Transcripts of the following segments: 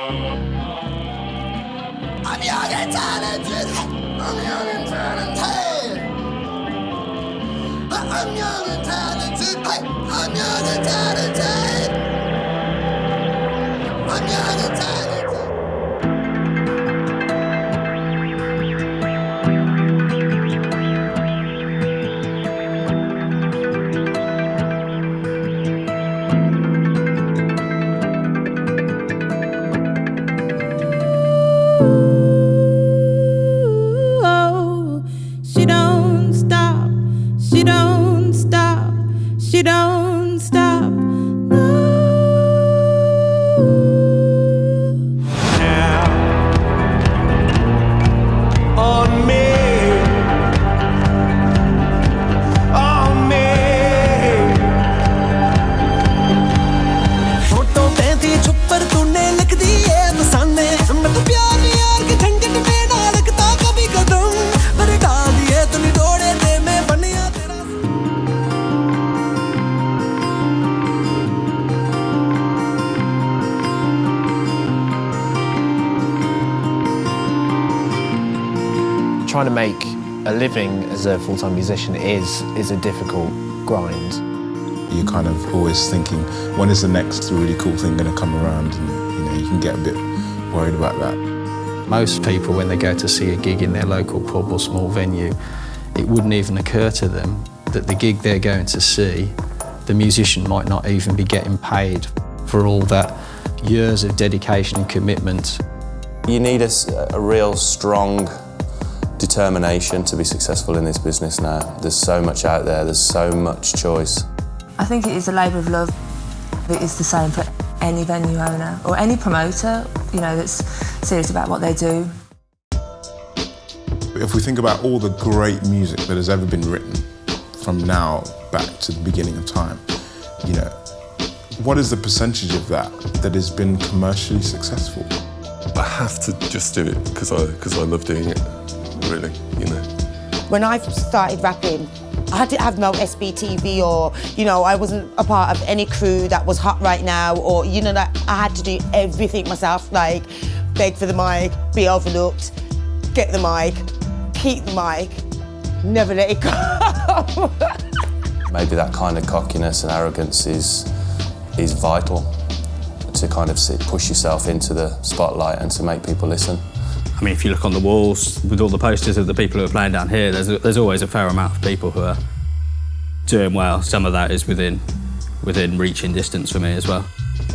I'm young and talented. I'm young and talented. I'm young and talented. I'm young and talented. I'm young and talented. She don't stop. No. Now, on me, on me. Photo पैंती छुपर तूने लिख दी है बसाने मैं तो प्यार यार के झंझट में ना लगता कभी कदम मेरे डाल दिए तूने डोड़े दे मैं बनिया तेरा Trying to make a living as a full-time musician is a difficult grind. You're kind of always thinking, when is the next really cool thing going to come around? And you can get a bit worried about that. Most people, when they go to see a gig in their local pub or small venue, it wouldn't even occur to them that the gig they're going to see, the musician might not even be getting paid for all that years of dedication and commitment. You need a real strong determination to be successful in this business now. There's so much out there, there's so much choice. I think it is a labour of love. It is the same for any venue owner or any promoter, that's serious about what they do. If we think about all the great music that has ever been written from now back to the beginning of time, what is the percentage of that has been commercially successful? I have to just do it because I love doing it, really, When I started rapping, I had to have no SBTV or, I wasn't a part of any crew that was hot right now or, that I had to do everything myself, like beg for the mic, be overlooked, get the mic, keep the mic, never let it go. Maybe that kind of cockiness and arrogance is vital to kind of push yourself into the spotlight and to make people listen. I mean, if you look on the walls with all the posters of the people who are playing down here, there's always a fair amount of people who are doing well. Some of that is within reaching distance for me as well.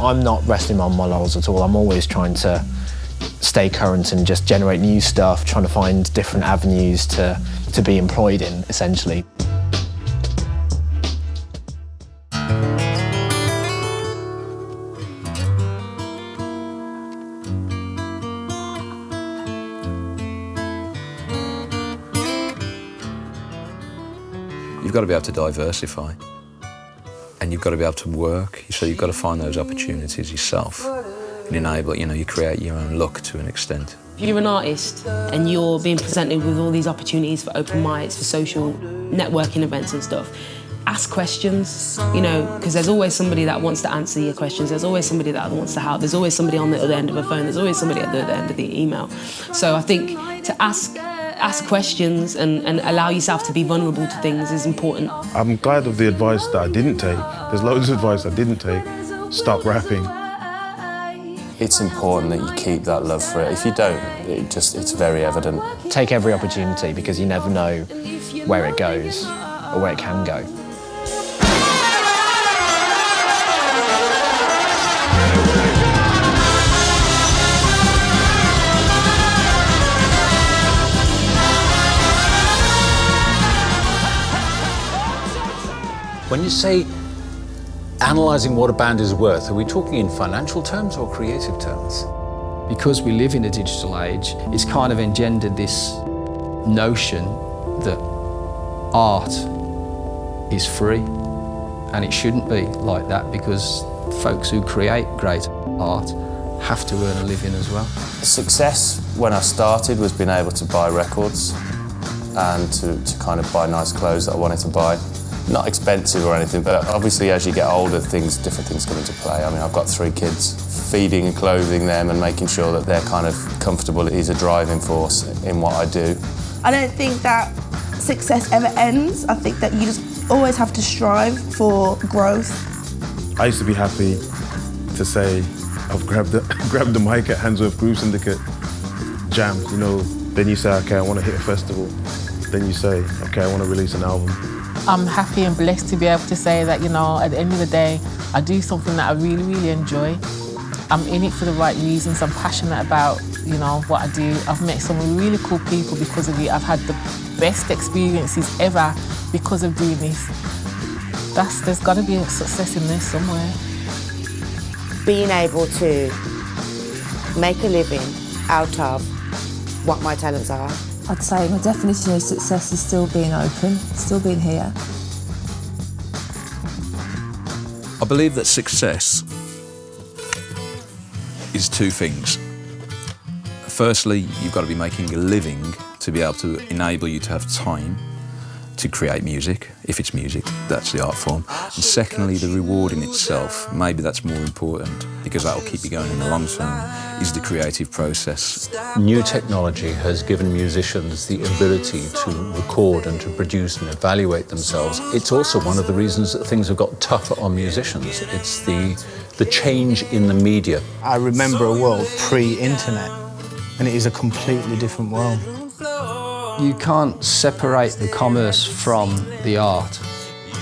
I'm not resting on my laurels at all. I'm always trying to stay current and just generate new stuff, trying to find different avenues to be employed in, essentially. You've got to be able to diversify and you've got to be able to work, so you've got to find those opportunities yourself and enable, you create your own luck to an extent. If you're an artist and you're being presented with all these opportunities for open mics, for social networking events and stuff, ask questions, because there's always somebody that wants to answer your questions, there's always somebody that wants to help, there's always somebody on the other end of a phone, there's always somebody at the other end of the email. So I think to ask questions and allow yourself to be vulnerable to things is important. I'm glad of the advice that I didn't take. There's loads of advice I didn't take. Stop rapping. It's important that you keep that love for it. If you don't, it's very evident. Take every opportunity because you never know where it goes or where it can go. When you say analysing what a band is worth, are we talking in financial terms or creative terms? Because we live in a digital age, it's kind of engendered this notion that art is free, and it shouldn't be like that because folks who create great art have to earn a living as well. Success when I started was being able to buy records and to kind of buy nice clothes that I wanted to buy. not expensive or anything, but obviously as you get older, different things come into play. I mean, I've got 3 kids. Feeding and clothing them and making sure that they're kind of comfortable is a driving force in what I do. I don't think that success ever ends. I think that you just always have to strive for growth. I used to be happy to say I've grabbed the mic at Handsworth Groove Syndicate jam, you know. Then you say, okay, I want to hit a festival. Then you say, okay, I want to release an album. I'm happy and blessed to be able to say that, you know, at the end of the day, I do something that I really, really enjoy. I'm in it for the right reasons. I'm passionate about, you know, what I do. I've met some really cool people because of it. I've had the best experiences ever because of doing this. There's got to be a success in this somewhere. Being able to make a living out of what my talents are. I'd say my definition of success is still being open, still being here. I believe that success is 2 things. Firstly, you've got to be making a living to be able to enable you to have time to create music, if it's music, that's the art form. And secondly, the reward in itself, maybe that's more important because that'll keep you going in the long term, is the creative process. New technology has given musicians the ability to record and to produce and evaluate themselves. It's also one of the reasons that things have got tougher on musicians. It's the change in the media. I remember a world pre-internet, and it is a completely different world. You can't separate the commerce from the art.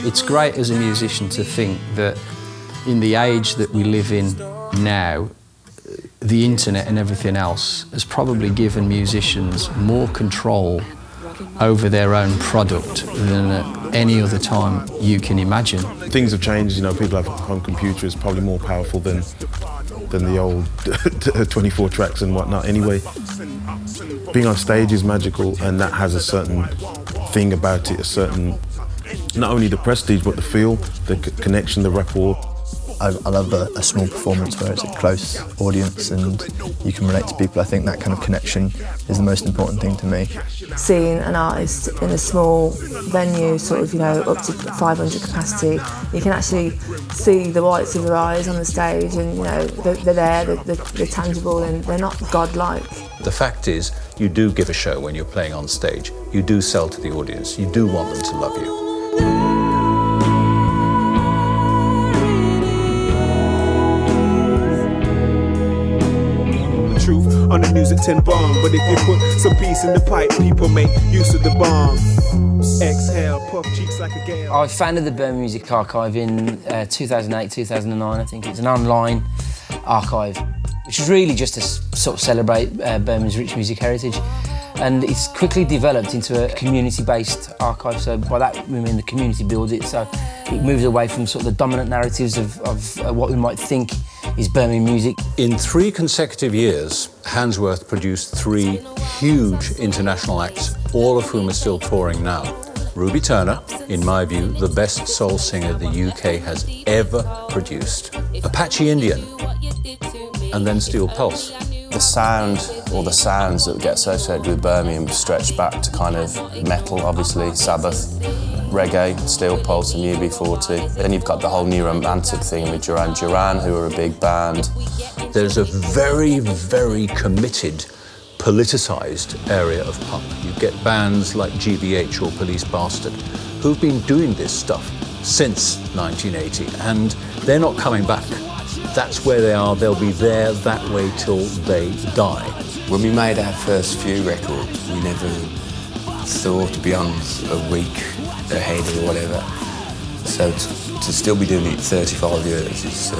It's great as a musician to think that in the age that we live in now, the internet and everything else has probably given musicians more control over their own product than at any other time you can imagine. Things have changed, you know, people have a home computer is probably more powerful than the old 24 tracks and whatnot. Anyway, being on stage is magical, and that has a certain thing about it, a certain, not only the prestige, but the feel, the connection, the rapport. I love a small performance where it's a close audience and you can relate to people. I think that kind of connection is the most important thing to me. Seeing an artist in a small venue, sort of, you know, up to 500 capacity, you can actually see the whites of their eyes on the stage, and, you know, they're there, they're tangible, and they're not godlike. The fact is, you do give a show when you're playing on stage. You do sell to the audience. You do want them to love you. On the news at 10 bomb, but if you put some peace in the pipe, people make use of the bomb. Exhale, puff cheeks like a gale. I founded the Birmingham Music Archive in 2008, 2009, I think. It's an online archive, which is really just to sort of celebrate Birmingham's rich music heritage. And it's quickly developed into a community-based archive, so by that we mean the community builds it, so it moves away from sort of the dominant narratives of what we might think is Birmingham music. In 3 consecutive years, Handsworth produced 3 huge international acts, all of whom are still touring now. Ruby Turner, in my view, the best soul singer the UK has ever produced. Apache Indian, and then Steel Pulse. The sound, or the sounds that get associated with Birmingham stretch back to kind of metal, obviously, Sabbath, reggae, Steel Pulse and UB40. Then you've got the whole new romantic thing with Duran Duran, who are a big band. There's a very, very committed, politicised area of punk. You get bands like GBH or Police Bastard, who've been doing this stuff since 1980, and they're not coming back. That's where they are. They'll be there that way till they die. When we made our first few records, we never thought beyond a week ahead or whatever. So to still be doing it 35 years is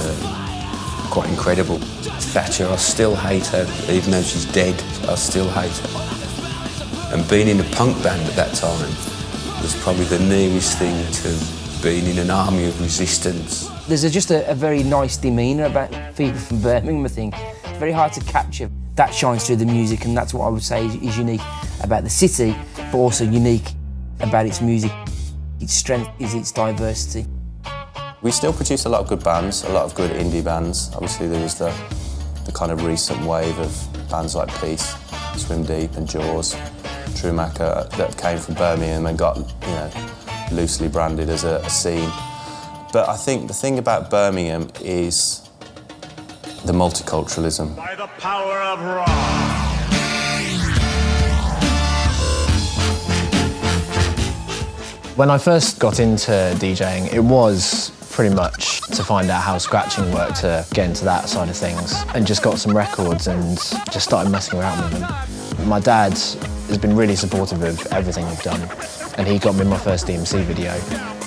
quite incredible. Thatcher, I still hate her, even though she's dead, I still hate her. And being in a punk band at that time was probably the nearest thing to being in an army of resistance. There's just a very nice demeanour about people from Birmingham, I think. It's very hard to capture. That shines through the music, and that's what I would say is unique about the city, but also unique about its music. Its strength is its diversity. We still produce a lot of good bands, a lot of good indie bands. Obviously there was the kind of recent wave of bands like Peace, Swim Deep and Jaws, True Macca that came from Birmingham and got, you know, loosely branded as a scene. But I think the thing about Birmingham is the multiculturalism. By the power of rock. When I first got into DJing, it was pretty much to find out how scratching worked, to get into that side of things, and just got some records and just started messing around with them. My dad has been really supportive of everything I've done, and he got me my first DMC video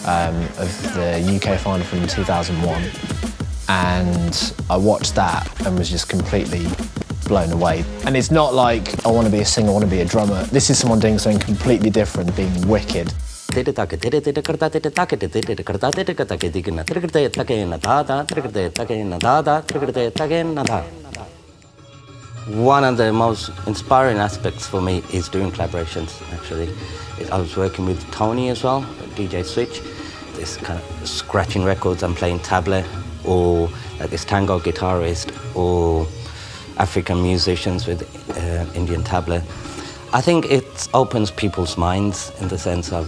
of the UK final from 2001, and I watched that and was just completely blown away. And it's not like I want to be a singer, I want to be a drummer. This is someone doing something completely different, being wicked. One of the most inspiring aspects for me is doing collaborations, actually. I was working with Tony as well, DJ Switch. This kind of scratching records and playing tabla, or like this tango guitarist, or African musicians with Indian tabla. I think it opens people's minds in the sense of,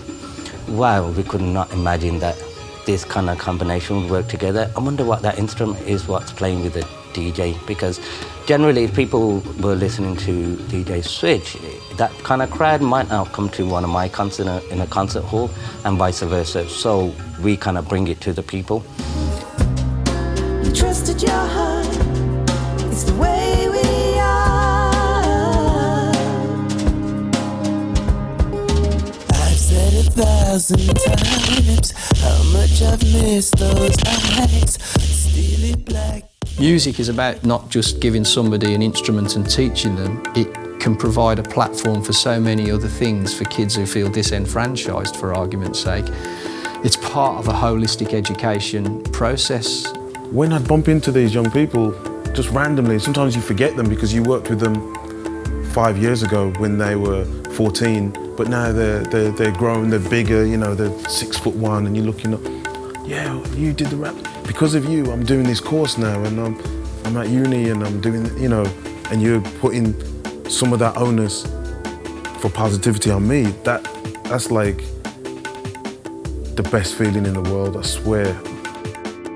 wow, we could not imagine that this kind of combination would work together. I wonder what that instrument is, what's playing with the DJ, because generally if people were listening to DJ Switch, that kind of crowd might not come to one of my concerts in a concert hall, and vice versa. So we kind of bring it to the people. You trusted your heart, it's the way we are. I've said 1,000 times how much I've missed those eyes, steely black. Music is about not just giving somebody an instrument and teaching them. It can provide a platform for so many other things for kids who feel disenfranchised, for argument's sake. It's part of a holistic education process. When I bump into these young people, just randomly, sometimes you forget them because you worked with them 5 years ago when they were 14, but now they're grown, they're bigger, you know, they're 6'1", and you're looking up, yeah, you did the rap. Because of you, I'm doing this course now, and I'm at uni, and I'm doing, you know, and you're putting some of that onus for positivity on me. That's like the best feeling in the world, I swear.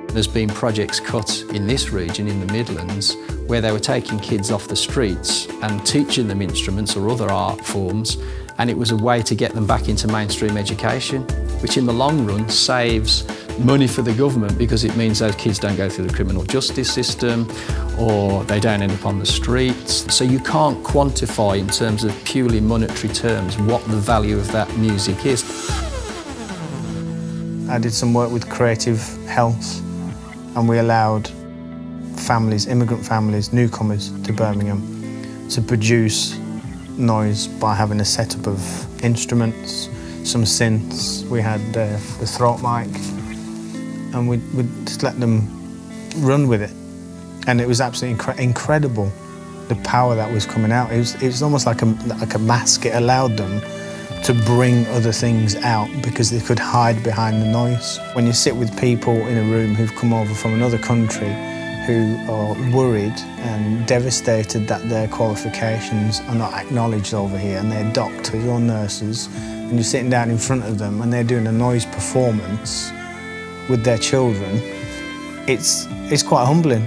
There's been projects cut in this region, in the Midlands, where they were taking kids off the streets and teaching them instruments or other art forms, and it was a way to get them back into mainstream education, which in the long run saves money for the government, because it means those kids don't go through the criminal justice system, or they don't end up on the streets. So you can't quantify in terms of purely monetary terms what the value of that music is. I did some work with Creative Health, and we allowed families, immigrant families, newcomers to Birmingham, to produce noise by having a setup of instruments, some synths. We had the throat mic, and we'd just let them run with it. And it was absolutely incredible, the power that was coming out. It was almost like a mask. It allowed them to bring other things out because they could hide behind the noise. When you sit with people in a room who've come over from another country, who are worried and devastated that their qualifications are not acknowledged over here, and they're doctors or nurses, and you're sitting down in front of them and they're doing a noise performance with their children, it's quite humbling.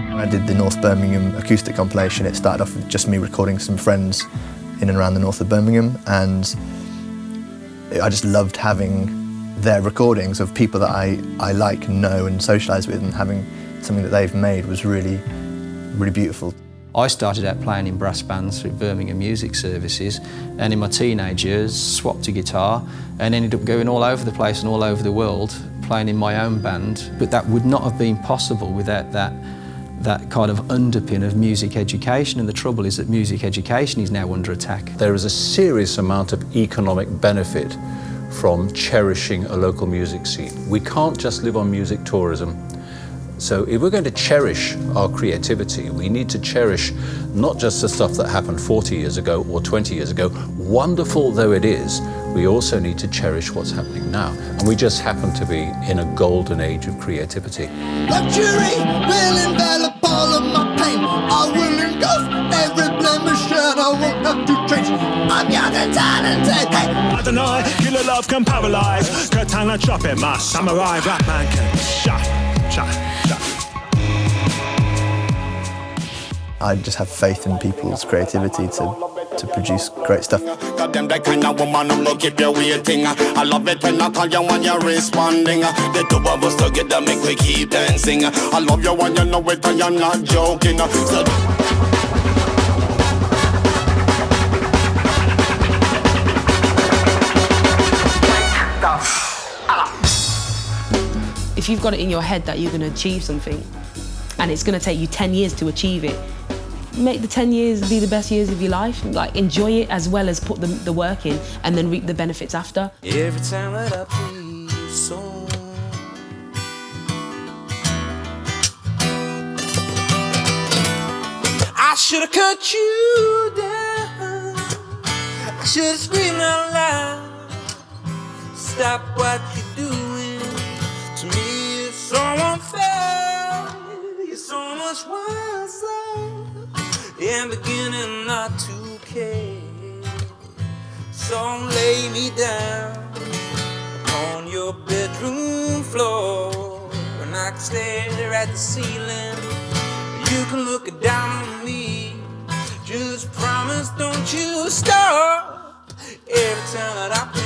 When I did the North Birmingham acoustic compilation, it started off with just me recording some friends in and around the north of Birmingham, and I just loved having their recordings of people that I like, know and socialise with, and having something that they've made was really, really beautiful. I started out playing in brass bands through Birmingham Music Services, and in my teenage years swapped a guitar and ended up going all over the place and all over the world playing in my own band. But that would not have been possible without that kind of underpin of music education, and the trouble is that music education is now under attack. There is a serious amount of economic benefit from cherishing a local music scene. We can't just live on music tourism. So if we're going to cherish our creativity, we need to cherish not just the stuff that happened 40 years ago or 20 years ago, wonderful though it is, we also need to cherish what's happening now. And we just happen to be in a golden age of creativity. Luxury will envelop all of my pain. I will engulf every blemish and I won't up the trench. I'm young and talented. Hey. I don't know, killer love can paralyze. Katana chop it, my samurai rap man can shut. I just have faith in people's creativity to produce great stuff. Got them that kind of woman who look if you're waiting. I love it when I call you when you're responding. The two of us together make we keep dancing. I love you when you know it and you're not joking. So if you've got it in your head that you're going to achieve something and it's going to take you 10 years to achieve it, make the 10 years be the best years of your life. Like, enjoy it as well as put the work in and then reap the benefits after. every time that I play a song, I should have cut you down. I should have screamed out loud. Stop what you're doing. To me, it's so unfair. You're so much wiser. And beginning not to care. So lay me down on your bedroom floor, and I can stare at the ceiling. You can look down on me. Just promise, don't you stop. Every time that I